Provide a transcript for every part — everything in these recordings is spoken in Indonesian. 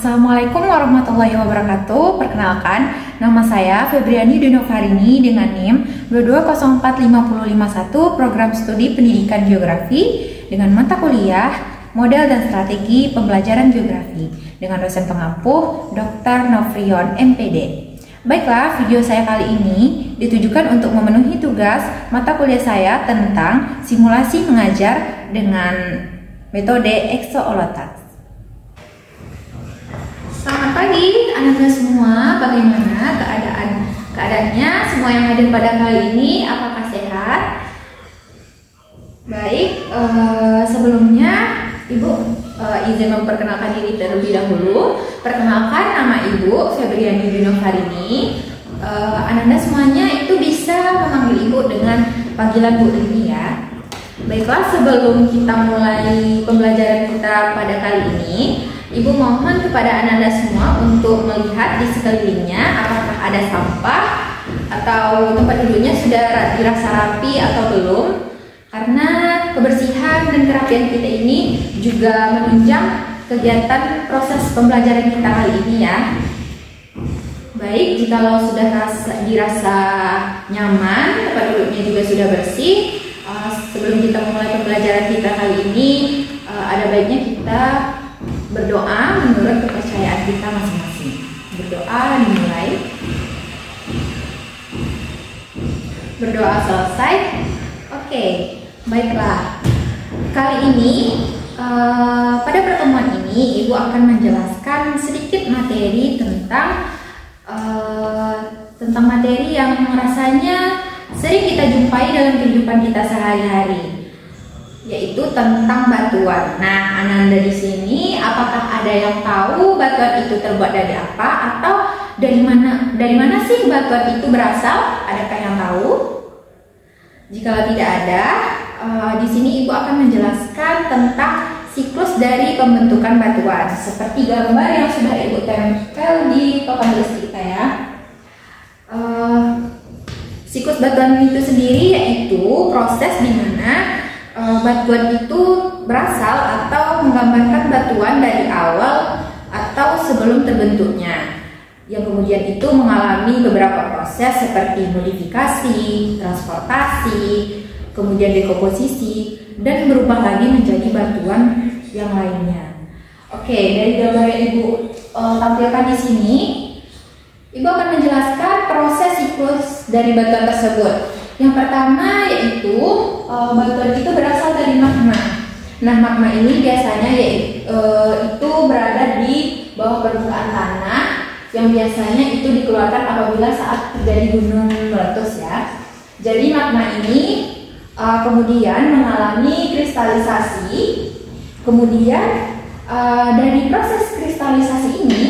Assalamualaikum warahmatullahi wabarakatuh. Perkenalkan, nama saya Febriani Dinovarini dengan NIM 2204551 Program Studi Pendidikan Geografi dengan mata kuliah Model dan Strategi Pembelajaran Geografi dengan dosen pengampu Dr. Novrion MPD. Baiklah, video saya kali ini ditujukan untuk memenuhi tugas mata kuliah saya tentang simulasi mengajar dengan metode exoolotats. Selamat pagi anak-anak semua, bagaimana keadaannya semua yang hadir pada kali ini, apakah sehat? Baik, sebelumnya Ibu izin memperkenalkan diri terlebih dahulu. Perkenalkan, nama Ibu Febriani Dinovarini. Anak-anak semuanya itu bisa memanggil Ibu dengan panggilan Bu Rini ya. Baiklah, sebelum kita mulai pembelajaran kita pada kali ini, Ibu mohon kepada anak-anak semua untuk melihat di sekelilingnya apakah ada sampah atau tempat duduknya sudah dirasa rapi atau belum, karena kebersihan dan kerapian kita ini juga menunjang kegiatan proses pembelajaran kita kali ini ya. Baik, jikalau sudah dirasa nyaman, tempat duduknya juga sudah bersih, sebelum kita mulai pembelajaran kita kali ini, ada baiknya kita berdoa menurut kepercayaan kita masing-masing. Berdoa dimulai. Berdoa selesai. Oke, baiklah. Kali ini pada pertemuan ini Ibu akan menjelaskan sedikit materi tentang materi yang rasanya sering kita jumpai dalam kehidupan kita sehari-hari, yaitu tentang batuan. Nah, anak-anak di sini apakah ada yang tahu batuan itu terbuat dari apa atau dari mana sih batuan itu berasal? Adakah yang tahu? Jika tidak ada, di sini Ibu akan menjelaskan tentang siklus dari pembentukan batuan seperti gambar yang sudah Ibu tempel di papan tulis kita ya. Siklus batuan itu sendiri yaitu proses di mana batuan itu berasal atau menggambarkan batuan dari awal atau sebelum terbentuknya, yang kemudian itu mengalami beberapa proses seperti modifikasi, transportasi, kemudian dekomposisi, dan berubah lagi menjadi batuan yang lainnya. Oke, dari gambar yang Ibu tampilkan di sini, Ibu akan menjelaskan proses siklus dari batuan tersebut. Yang pertama yaitu batuan itu berasal dari magma. Nah, magma ini biasanya itu berada di bawah permukaan tanah yang biasanya itu dikeluarkan apabila saat terjadi gunung meletus ya. Jadi magma ini kemudian mengalami kristalisasi. Kemudian dari proses kristalisasi ini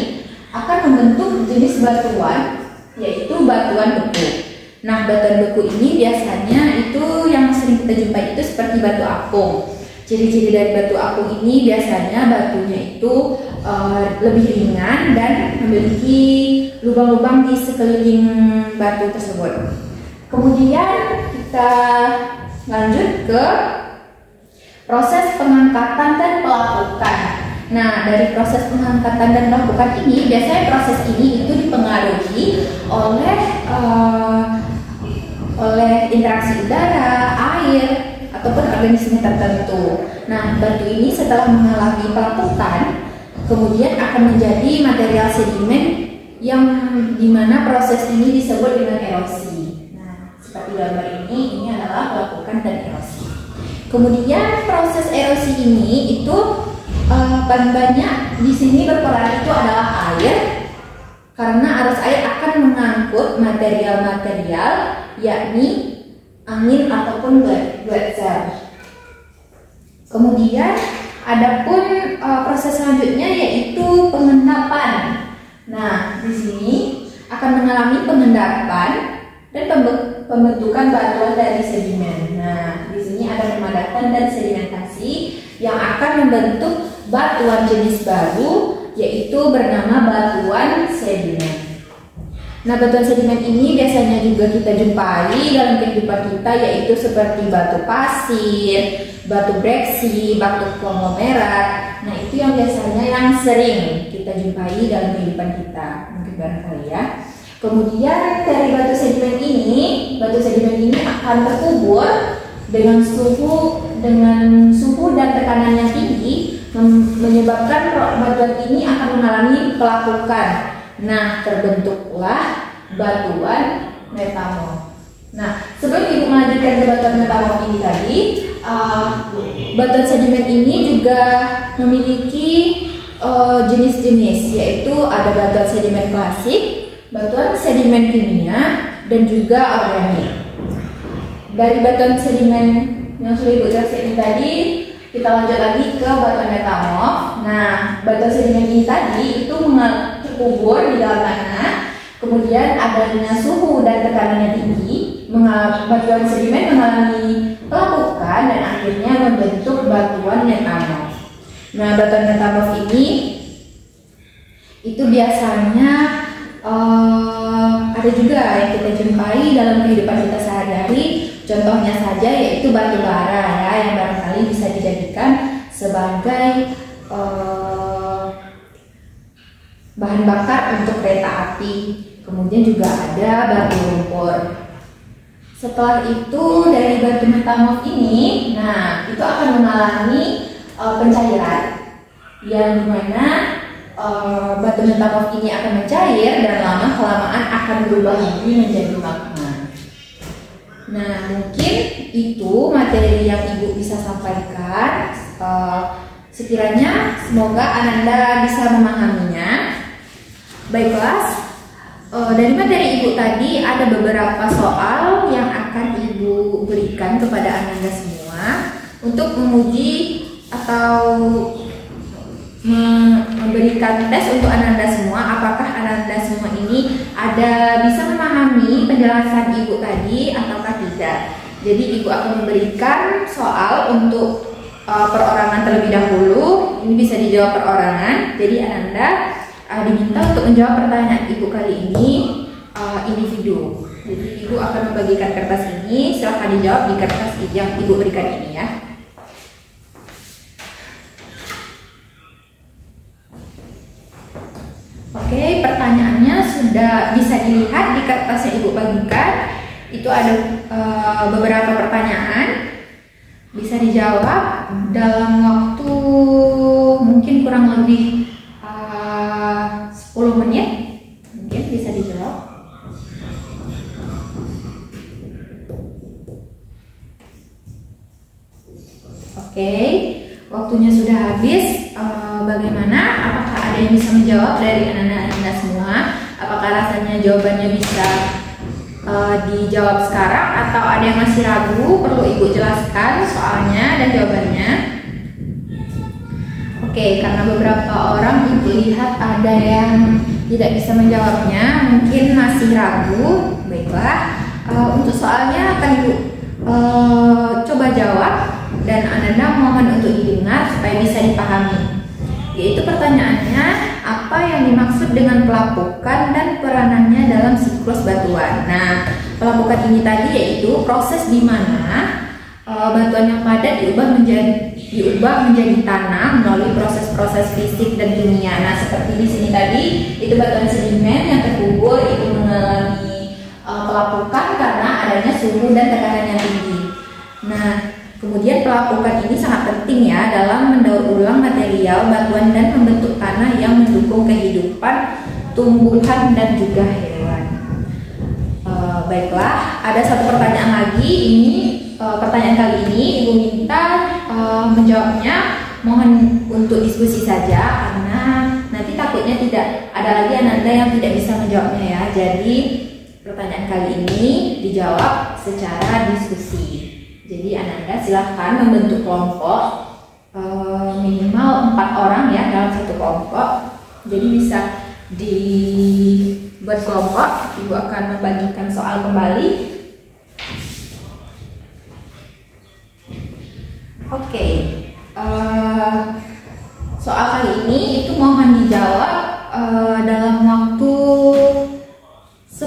akan membentuk jenis batuan, yaitu batuan beku. Nah, batuan beku ini biasanya itu yang sering kita jumpai itu seperti batu apung. Ciri-ciri dari batu apung ini biasanya batunya itu lebih ringan dan memiliki lubang-lubang di sekeliling batu tersebut. Kemudian kita lanjut ke proses pengangkatan dan pelapukan. Nah, dari proses pengangkatan dan pelapukan ini, biasanya proses ini itu dipengaruhi oleh interaksi udara, air, ataupun organisme tertentu. Nah, batu ini setelah mengalami pelapukan, kemudian akan menjadi material sedimen yang dimana proses ini disebut dengan erosi. Nah, seperti gambar ini adalah pelapukan dan erosi. Kemudian proses erosi ini itu paling banyak di sini berperan itu adalah air, karena arus air akan mengangkut material-material yakni angin ataupun wet cell. Kemudian adapun proses selanjutnya yaitu pengendapan. Nah, di sini akan mengalami pengendapan dan pembentukan batuan dari sedimen. Nah, di sini ada pemadatan dan sedimentasi yang akan membentuk batuan jenis baru, yaitu bernama batuan sedimen. Nah, batuan sedimen ini biasanya juga kita jumpai dalam kehidupan kita, yaitu seperti batu pasir, batu breksi, batu konglomerat. Nah, itu yang biasanya yang sering kita jumpai dalam kehidupan kita, mungkin barangkali ya. Kemudian dari batu sedimen ini akan terkubur dengan suhu dan tekanan yang tinggi, menyebabkan batuan ini akan mengalami pelapukan. Nah, terbentuklah batuan metamorf. Nah, sebelum Ibu melanjutkan ke batuan metamorf ini tadi, batuan sedimen ini juga memiliki jenis-jenis, yaitu ada batuan sedimen klasik, batuan sedimen kimia, dan juga organik. Dari batuan sedimen yang sudah Ibu jelaskan tadi, kita lanjut lagi ke batuan metamorf. Nah, batuan sedimen ini tadi itu terkubur di dalam tanah, kemudian adanya suhu dan tekanan yang tinggi, batuan sedimen mengalami pelapukan dan akhirnya membentuk batuan metamorf. Nah, batuan metamorf ini itu biasanya ada juga yang kita jumpai dalam kehidupan kita sehari-hari. Contohnya saja yaitu batu bara ya, yang barangkali bisa dijadikan sebagai bahan bakar untuk kereta api. Kemudian juga ada batu lumpur. Setelah itu dari batu metamorf ini, nah itu akan mengalami pencairan, yang dimana batu metamorf ini akan mencair dan lama-kelamaan akan berubah lagi menjadi magma. Nah, mungkin itu materi yang Ibu bisa sampaikan. Sekiranya semoga Ananda bisa memahaminya. Baiklah, dari materi Ibu tadi ada beberapa soal yang akan Ibu berikan kepada Ananda semua untuk menguji atau memberikan tes untuk Ananda semua, apakah Ananda semua ini bisa memahami penjelasan Ibu tadi ataukah tidak. Jadi Ibu akan memberikan soal untuk perorangan terlebih dahulu. Ini bisa dijawab perorangan. Jadi Ananda diminta untuk menjawab pertanyaan Ibu kali ini individu. Jadi Ibu akan membagikan kertas ini, silahkan dijawab di kertas yang Ibu berikan ini ya. Oke, pertanyaannya sudah bisa dilihat di kertas yang Ibu bagikan. Itu ada beberapa pertanyaan, bisa dijawab dalam waktu mungkin kurang lebih 10 menit. Mungkin bisa dijawab. Oke, waktunya sudah habis. Bagaimana? Apakah ada yang bisa menjawab dari anak-anak semua? Apakah rasanya jawabannya bisa dijawab sekarang atau ada yang masih ragu? Perlu Ibu jelaskan soalnya dan jawabannya. Oke, karena beberapa orang Ibu lihat ada yang tidak bisa menjawabnya, mungkin masih ragu. Baiklah, untuk soalnya akan Ibu coba jawab dan Ananda mohon untuk didengar supaya bisa dipahami. Yaitu pertanyaannya, apa yang dimaksud dengan pelapukan dan peranannya dalam siklus batuan? Nah, pelapukan ini tadi yaitu proses di mana batuan yang padat diubah menjadi tanah melalui proses-proses fisik dan kimia. Nah, seperti di sini tadi, itu batuan sedimen yang terkubur itu mengalami pelapukan karena adanya suhu dan tekanan yang tinggi. Nah, kemudian pelapukan ini sangat penting ya dalam mendaur ulang material batuan dan membentuk tanah yang mendukung kehidupan tumbuhan dan juga hewan. Baiklah, ada satu pertanyaan lagi. Ini pertanyaan kali ini Ibu minta menjawabnya mohon untuk diskusi saja, karena nanti takutnya tidak ada lagi Ananda yang tidak bisa menjawabnya ya. Jadi pertanyaan kali ini dijawab secara diskusi. Jadi Ananda silahkan membentuk kelompok minimal 4 orang ya dalam satu kelompok. Jadi bisa dibuat kelompok. Ibu akan membagikan soal kembali. Oke, soal kali ini itu mohon dijawab dalam waktu 10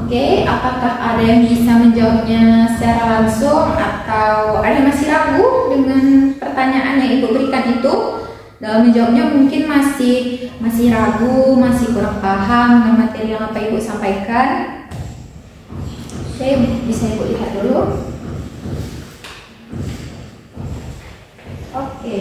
Oke, apakah ada yang bisa menjawabnya secara langsung atau ada yang masih ragu dengan pertanyaan yang Ibu berikan itu? Dalam menjawabnya mungkin masih ragu, masih kurang paham dengan materi yang apa Ibu sampaikan. Oke, bisa Ibu lihat dulu. Oke.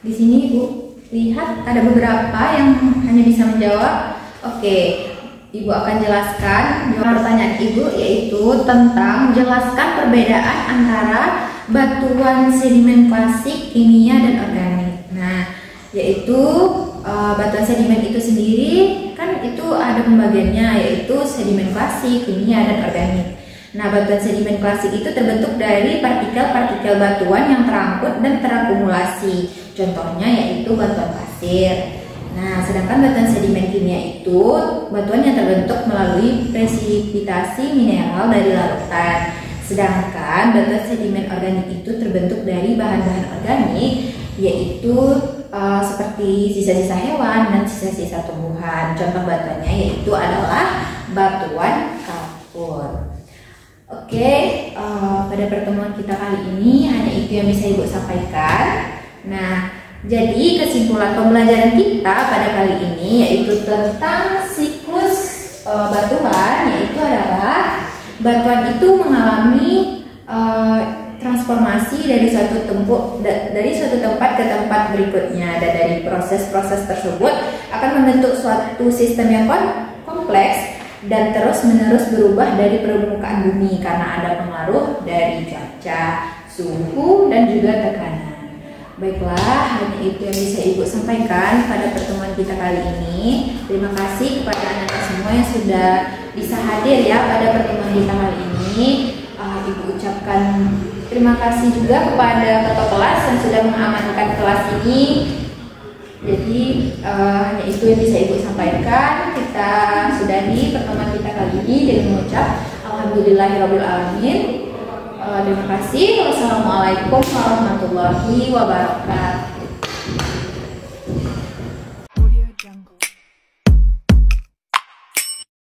Di sini Ibu lihat ada beberapa yang hanya bisa menjawab. Oke, Ibu akan jelaskan pertanyaan Ibu, yaitu tentang jelaskan perbedaan antara batuan sedimen klasik, kimia, dan organik. Nah, yaitu batuan sedimen itu sendiri kan itu ada pembagiannya, yaitu sedimen klasik, kimia, dan organik. Nah, batuan sedimen klasik itu terbentuk dari partikel-partikel batuan yang terangkut dan terakumulasi. Contohnya yaitu batuan pasir. Nah, sedangkan batuan sedimen kimia itu batuan yang terbentuk melalui presipitasi mineral dari larutan. Sedangkan batuan sedimen organik itu terbentuk dari bahan-bahan organik, yaitu seperti sisa-sisa hewan dan sisa-sisa tumbuhan. Contoh batuannya yaitu adalah batuan kapur. Oke, pada pertemuan kita kali ini hanya itu yang bisa Ibu sampaikan. Nah, jadi kesimpulan pembelajaran kita pada kali ini yaitu tentang siklus batuan, yaitu adalah batuan itu mengalami transformasi dari suatu tempat ke tempat berikutnya, dan dari proses-proses tersebut akan membentuk suatu sistem yang kompleks dan terus-menerus berubah dari permukaan bumi karena ada pengaruh dari cuaca, suhu, dan juga tekanan. Baiklah, hanya itu yang bisa Ibu sampaikan pada pertemuan kita kali ini. Terima kasih kepada anak-anak semua yang sudah bisa hadir ya pada pertemuan kita kali ini. Ibu ucapkan terima kasih juga kepada ketua kelas yang sudah mengamankan kelas ini. Jadi hanya itu yang bisa Ibu sampaikan. Kita sudahi pertemuan kita kali ini dengan mengucap alhamdulillahirabbil alamin. Terima kasih. Wassalamualaikum warahmatullahi wabarakatuh.